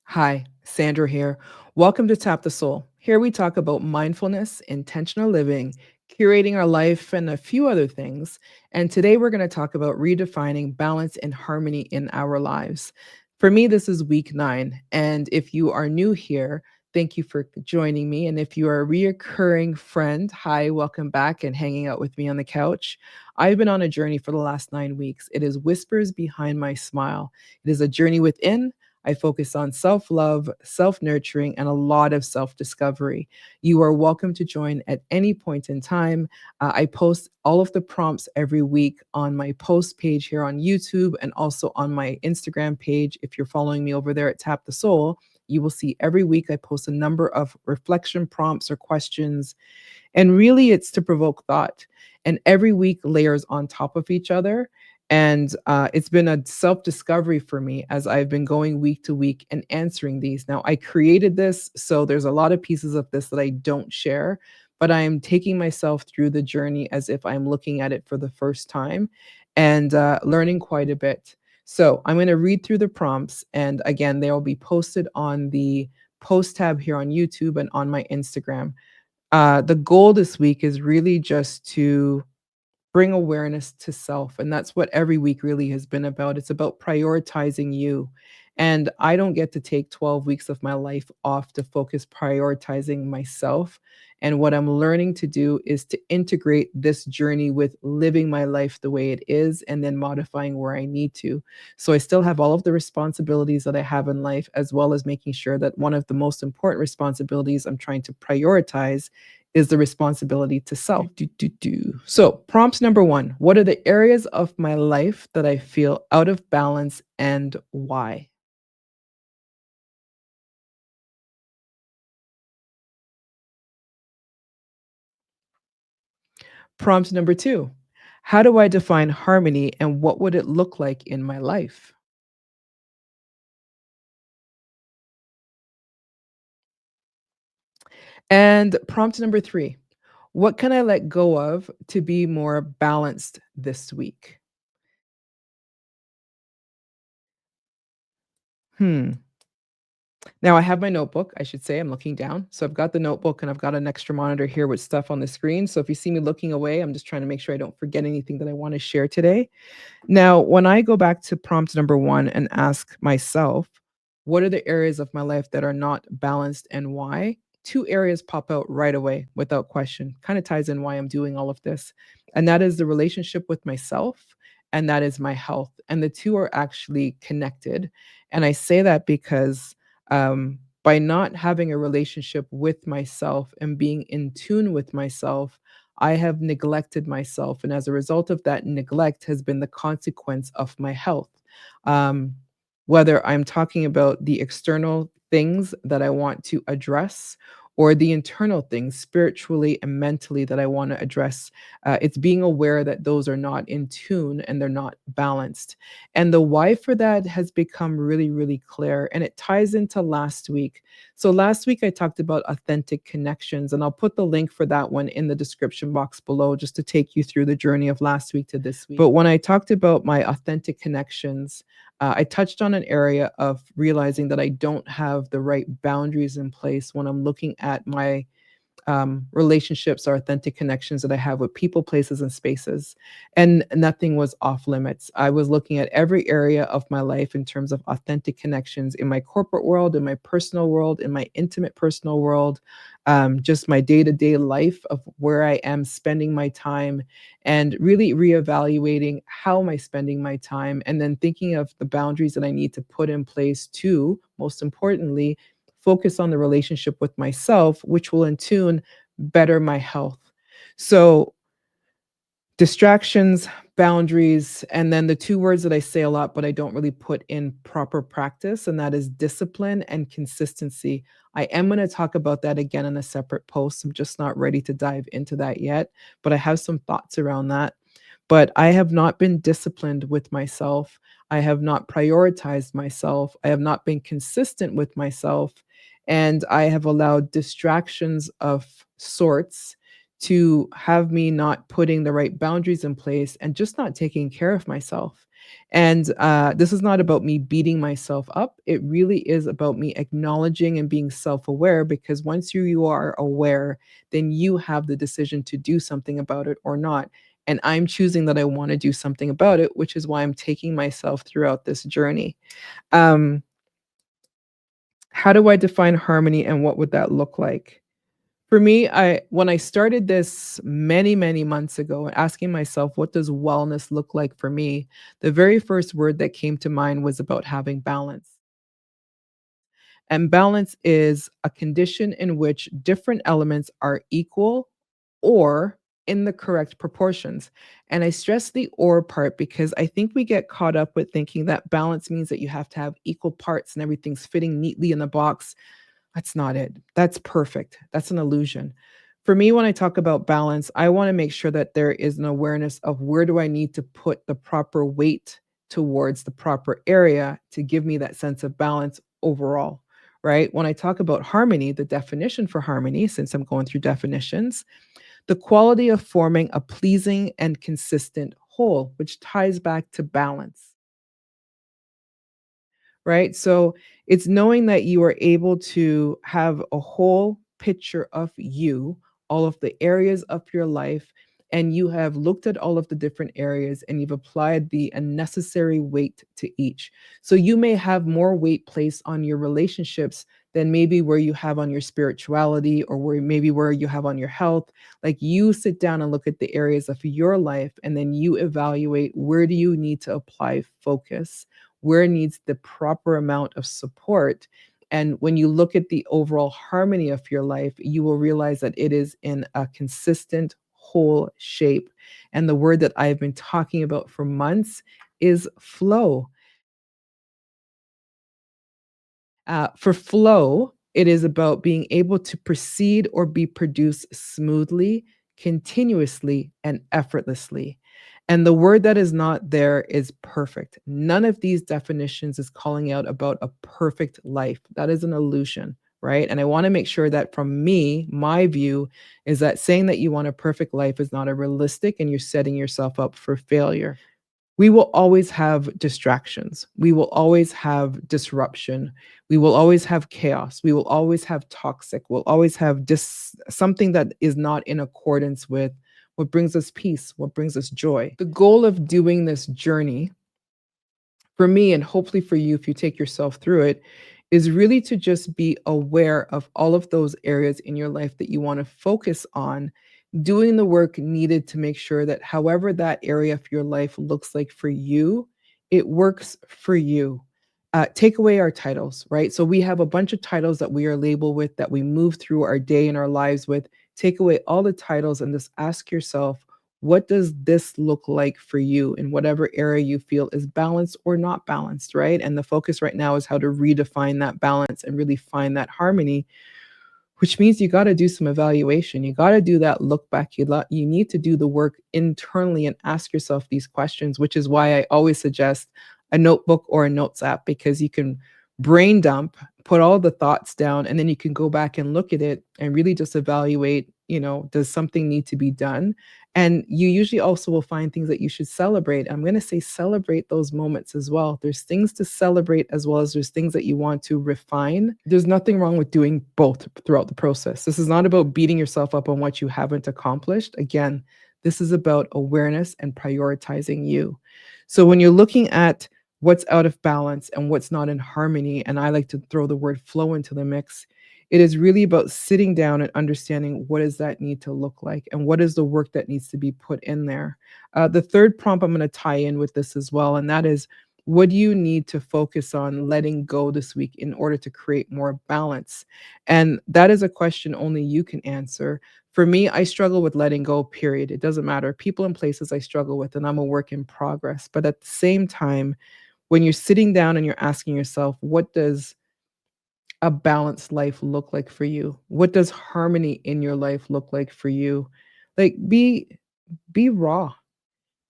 Hi, Sandra here. Welcome to Tap the Soul. Here we talk about mindfulness, intentional living, curating our life, and a few other things. And today we're going to talk about redefining balance and harmony in our lives. For me, this is week 9. And if you are new here, thank you for joining me. And if you are a reoccurring friend, hi, welcome back and hanging out with me on the couch. I've been on a journey for the last 9 weeks. It is whispers behind my smile. It is a journey within. I focus on self love, self nurturing, and a lot of self discovery. You are welcome to join at any point in time. I post all of the prompts every week on my post page here on YouTube and also on my Instagram page. If you're following me over there at Tap the Soul, you will see every week I post a number of reflection prompts or questions. And really, it's to provoke thought. And every week layers on top of each other. And it's been a self discovery for me as I've been going week to week and answering these. Now, I created this, so there's a lot of pieces of this that I don't share, but I am taking myself through the journey as if I'm looking at it for the first time and learning quite a bit. So I'm going to read through the prompts. And again, they will be posted on the post tab here on YouTube and on my Instagram. The goal this week is really just to bring awareness to self. And that's what every week really has been about. It's about prioritizing you. And I don't get to take 12 weeks of my life off to focus prioritizing myself. And what I'm learning to do is to integrate this journey with living my life the way it is and then modifying where I need to. So I still have all of the responsibilities that I have in life, as well as making sure that one of the most important responsibilities I'm trying to prioritize is the responsibility to self. So, prompt number 1: what are the areas of my life that I feel out of balance and why? Prompt number 2: how do I define harmony and what would it look like in my life? And prompt number 3: what can I let go of to be more balanced this week? Hmm. Now I have my notebook, I should say, I'm looking down. So I've got the notebook and I've got an extra monitor here with stuff on the screen. So if you see me looking away, I'm just trying to make sure I don't forget anything that I want to share today. Now, when I go back to prompt number 1 and ask myself, what are the areas of my life that are not balanced and why? Two areas pop out right away without question. Kind of ties in why I'm doing all of this. And that is the relationship with myself and that is my health. And the two are actually connected. And I say that because by not having a relationship with myself and being in tune with myself, I have neglected myself. And as a result of that neglect has been the consequence of my health. Um, Whether I'm talking about the external things that I want to address or the internal things spiritually and mentally that I want to address, it's being aware that those are not in tune and they're not balanced. And the why for that has become really, really clear. And it ties into last week. So last week I talked about authentic connections, and I'll put the link for that one in the description box below just to take you through the journey of last week to this week. But when I talked about my authentic connections, I touched on an area of realizing that I don't have the right boundaries in place when I'm looking at my relationships or authentic connections that I have with people, places, and spaces. And nothing was off limits. I was looking at every area of my life in terms of authentic connections in my corporate world, in my personal world, in my intimate personal world, just my day to day life of where I am spending my time, and really reevaluating how am I spending my time, and then thinking of the boundaries that I need to put in place to, most importantly, focus on the relationship with myself, which will in tune better my health. So, distractions, boundaries, and then the two words that I say a lot, but I don't really put in proper practice, and that is discipline and consistency. I am going to talk about that again in a separate post. I'm just not ready to dive into that yet, but I have some thoughts around that. But I have not been disciplined with myself. I have not prioritized myself. I have not been consistent with myself. And I have allowed distractions of sorts to have me not putting the right boundaries in place and just not taking care of myself. And this is not about me beating myself up. It really is about me acknowledging and being self aware, because once you are aware, then you have the decision to do something about it or not. And I'm choosing that I want to do something about it, which is why I'm taking myself throughout this journey. Um, how do I define harmony and what would that look like? For me, I when I started this many, many months ago, asking myself, what does wellness look like for me? The very first word that came to mind was about having balance. And balance is a condition in which different elements are equal or in the correct proportions. And I stress the or part because I think we get caught up with thinking that balance means that you have to have equal parts and everything's fitting neatly in the box. That's not it. That's perfect. That's an illusion. For me, when I talk about balance, I want to make sure that there is an awareness of where do I need to put the proper weight towards the proper area to give me that sense of balance overall, right? When I talk about harmony, the definition for harmony, since I'm going through definitions, the quality of forming a pleasing and consistent whole, which ties back to balance, right? So it's knowing that you are able to have a whole picture of you, all of the areas of your life, and you have looked at all of the different areas and you've applied the necessary weight to each. So you may have more weight placed on your relationships than maybe where you have on your spirituality or where you have on your health. Like, you sit down and look at the areas of your life and then you evaluate, where do you need to apply focus, where needs the proper amount of support. And when you look at the overall harmony of your life, you will realize that it is in a consistent whole shape. And the word that I've been talking about for months is flow. For flow, it is about being able to proceed or be produced smoothly, continuously, and effortlessly. And the word that is not there is perfect. None of these definitions is calling out about a perfect life. That is an illusion, right? And I want to make sure that from me, my view is that saying that you want a perfect life is not a realistic, and you're setting yourself up for failure. We will always have distractions. We will always have disruption. We will always have chaos. We will always have toxic. We'll always have something that is not in accordance with what brings us peace, what brings us joy. The goal of doing this journey for me, and hopefully for you, if you take yourself through it, is really to just be aware of all of those areas in your life that you want to focus on, doing the work needed to make sure that however that area of your life looks like for you, it works for you. Take away our titles, right? So we have a bunch of titles that we are labeled with, that we move through our day and our lives with. Take away all the titles and just ask yourself, what does this look like for you in whatever area you feel is balanced or not balanced, right? And the focus right now is how to redefine that balance and really find that harmony, which means you got to do some evaluation. You got to do that look back. You need to do the work internally and ask yourself these questions, which is why I always suggest a notebook or a notes app, because you can brain dump, put all the thoughts down, and then you can go back and look at it and really just evaluate, does something need to be done? And you usually also will find things that you should celebrate. I'm going to say celebrate those moments as well. There's things to celebrate as well as there's things that you want to refine. There's nothing wrong with doing both throughout the process. This is not about beating yourself up on what you haven't accomplished. Again, this is about awareness and prioritizing you. So when you're looking at what's out of balance and what's not in harmony, and I like to throw the word flow into the mix, it is really about sitting down and understanding, what does that need to look like and what is the work that needs to be put in there. The third prompt I'm going to tie in with this as well, and that is, what do you need to focus on letting go this week in order to create more balance? And that is a question only you can answer. For me, I struggle with letting go, period. It doesn't matter. People and places I struggle with, and I'm a work in progress. But at the same time, when you're sitting down and you're asking yourself, what does a balanced life look like for you? What does harmony in your life look like for you? Like, be raw,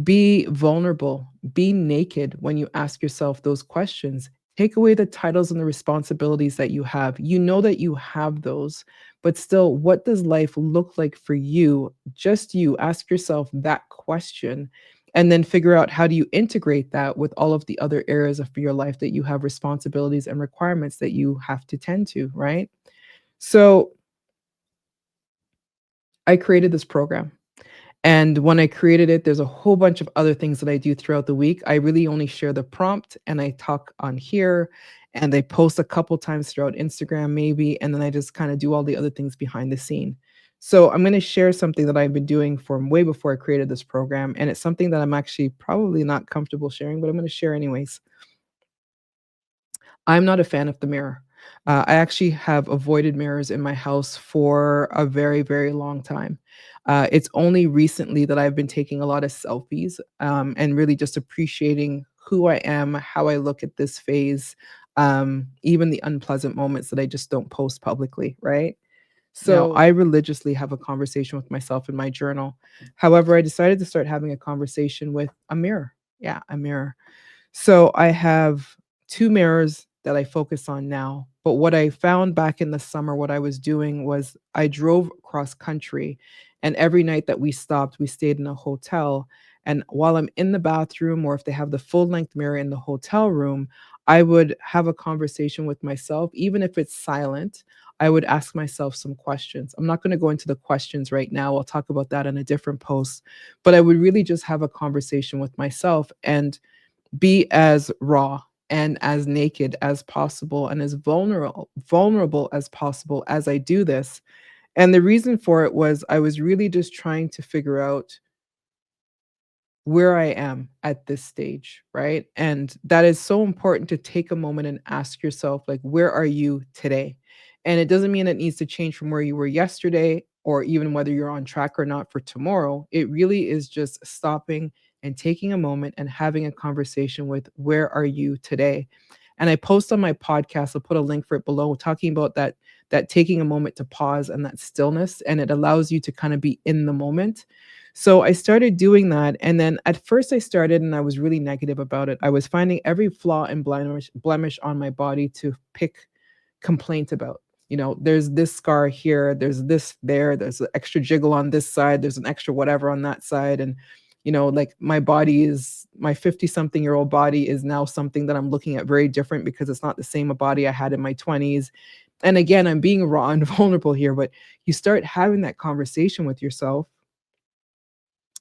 be vulnerable, be naked when you ask yourself those questions. Take away the titles and the responsibilities that you have. You know that you have those, but still, what does life look like for you? Just you. Ask yourself that question and then figure out how do you integrate that with all of the other areas of your life that you have responsibilities and requirements that you have to tend to, right? So I created this program. And when I created it, there's a whole bunch of other things that I do throughout the week. I really only share the prompt and I talk on here and I post a couple times throughout Instagram, maybe. And then I just kind of do all the other things behind the scene. So I'm going to share something that I've been doing from way before I created this program. And it's something that I'm actually probably not comfortable sharing, but I'm going to share anyways. I'm not a fan of the mirror. I actually have avoided mirrors in my house for a very, very long time. It's only recently that I've been taking a lot of selfies, and really just appreciating who I am, how I look at this phase, even the unpleasant moments that I just don't post publicly, right? Now, So I religiously have a conversation with myself in my journal. However, I decided to start having a conversation with a mirror. Yeah, a mirror. So I have 2 mirrors that I focus on now, but what I found back in the summer, what I was doing was I drove cross country, and every night that we stopped, we stayed in a hotel, and while I'm in the bathroom or if they have the full length mirror in the hotel room, I would have a conversation with myself, even if it's silent. I would ask myself some questions. I'm not gonna go into the questions right now, I'll talk about that in a different post, but I would really just have a conversation with myself and be as raw and as naked as possible and as vulnerable as possible as I do this. And the reason for it was I was really just trying to figure out where I am at this stage, right? And that is so important to take a moment and ask yourself, like, where are you today? And it doesn't mean it needs to change from where you were yesterday or even whether you're on track or not for tomorrow. It really is just stopping and taking a moment and having a conversation with where are you today? And I post on my podcast, I'll put a link for it below, talking about that taking a moment to pause and that stillness, and it allows you to kind of be in the moment. So I started doing that, and then at first I started and I was really negative about it. I was finding every flaw and blemish on my body to pick complaint about. You know, there's this scar here, there's this there, there's an extra jiggle on this side, there's an extra whatever on that side. And, you know, like my body is my 50 something year old body is now something that I'm looking at very different because it's not the same body I had in my 20s. And again, I'm being raw and vulnerable here, but you start having that conversation with yourself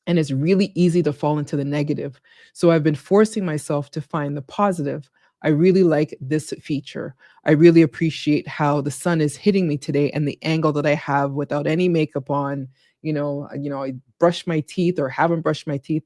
and it's really easy to fall into the negative. So I've been forcing myself to find the positive. I really like this feature. I really appreciate how the sun is hitting me today and the angle that I have without any makeup on. I brush my teeth or haven't brushed my teeth.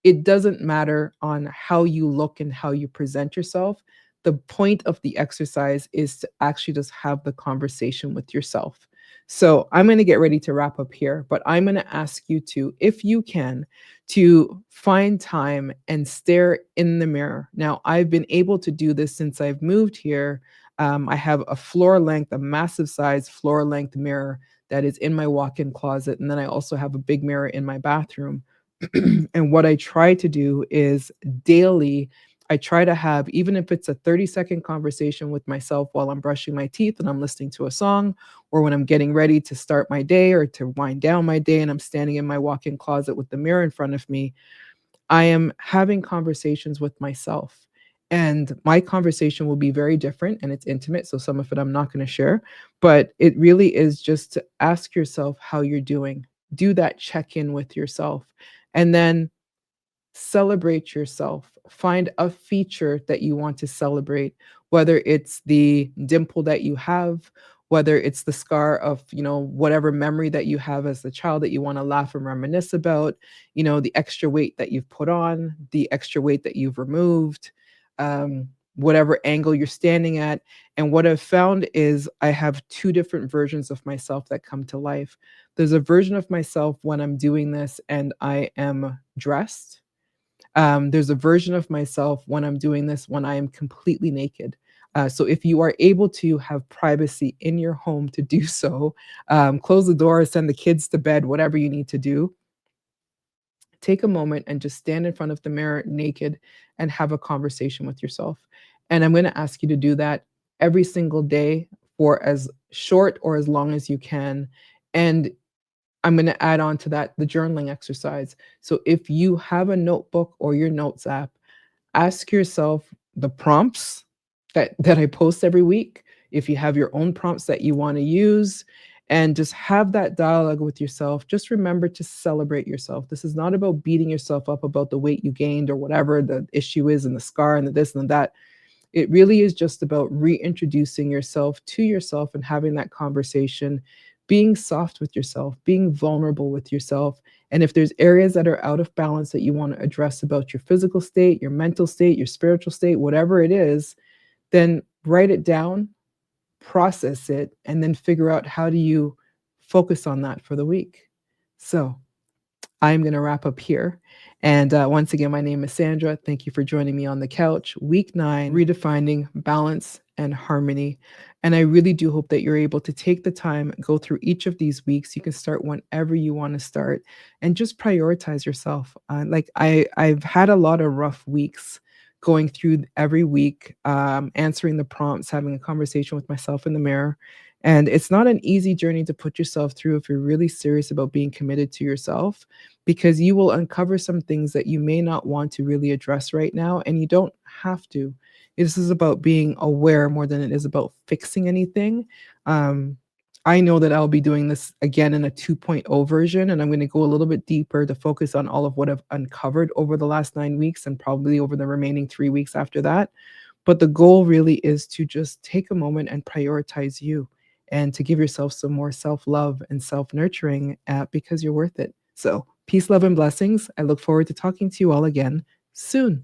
It doesn't matter on how you look and how you present yourself. The point of the exercise is to actually just have the conversation with yourself. So I'm going to get ready to wrap up here, but I'm going to ask you to, if you can, to find time and stare in the mirror. Now, I've been able to do this since I've moved here. I have a floor length, a massive size floor length mirror that is in my walk in closet. And then I also have a big mirror in my bathroom. And what I try to do is daily, I try to have, even if it's a 30-second conversation with myself while I'm brushing my teeth and I'm listening to a song, or when I'm getting ready to start my day or to wind down my day and I'm standing in my walk in closet with the mirror in front of me, I am having conversations with myself. And my conversation will be very different and it's intimate. So some of it I'm not going to share, but it really is just to ask yourself how you're doing. Do that check in with yourself. And then celebrate yourself. Find a feature that you want to celebrate, whether it's the dimple that you have, whether it's the scar of, whatever memory that you have as a child that you want to laugh and reminisce about, the extra weight that you've put on, the extra weight that you've removed, whatever angle you're standing at. And what I've found is I have two different versions of myself that come to life. There's a version of myself when I'm doing this and I am dressed. There's a version of myself when I'm doing this when I am completely naked. So if you are able to have privacy in your home to do so, close the door, send the kids to bed, whatever you need to do, take a moment and just stand in front of the mirror naked and have a conversation with yourself. And I'm going to ask you to do that every single day for as short or as long as you can. And I'm going to add on to that the journaling exercise. So if you have a notebook or your notes app, ask yourself the prompts that I post every week. If you have your own prompts that you want to use, and just have that dialogue with yourself. Just remember to celebrate yourself. This is not about beating yourself up about the weight you gained or whatever the issue is and the scar and the this and that. It really is just about reintroducing yourself to yourself and having that conversation, being soft with yourself, being vulnerable with yourself. And if there's areas that are out of balance that you want to address about your physical state, your mental state, your spiritual state, whatever it is, then write it down, process it, and then figure out how do you focus on that for the week. So I'm going to wrap up here. And once again, my name is Sandra. Thank you for joining me on the couch. Week 9, redefining balance and harmony. And I really do hope that you're able to take the time, go through each of these weeks. You can start whenever you want to start and just prioritize yourself. I've had a lot of rough weeks going through every week, answering the prompts, having a conversation with myself in the mirror. And it's not an easy journey to put yourself through if you're really serious about being committed to yourself, because you will uncover some things that you may not want to really address right now, and you don't have to. This is about being aware more than it is about fixing anything. Um, I know that I'll be doing this again in a 2.0 version, and I'm going to go a little bit deeper to focus on all of what I've uncovered over the last 9 weeks and probably over the remaining 3 weeks after that. But the goal really is to just take a moment and prioritize you and to give yourself some more self-love and self-nurturing because you're worth it. So peace, love, and blessings. I look forward to talking to you all again soon.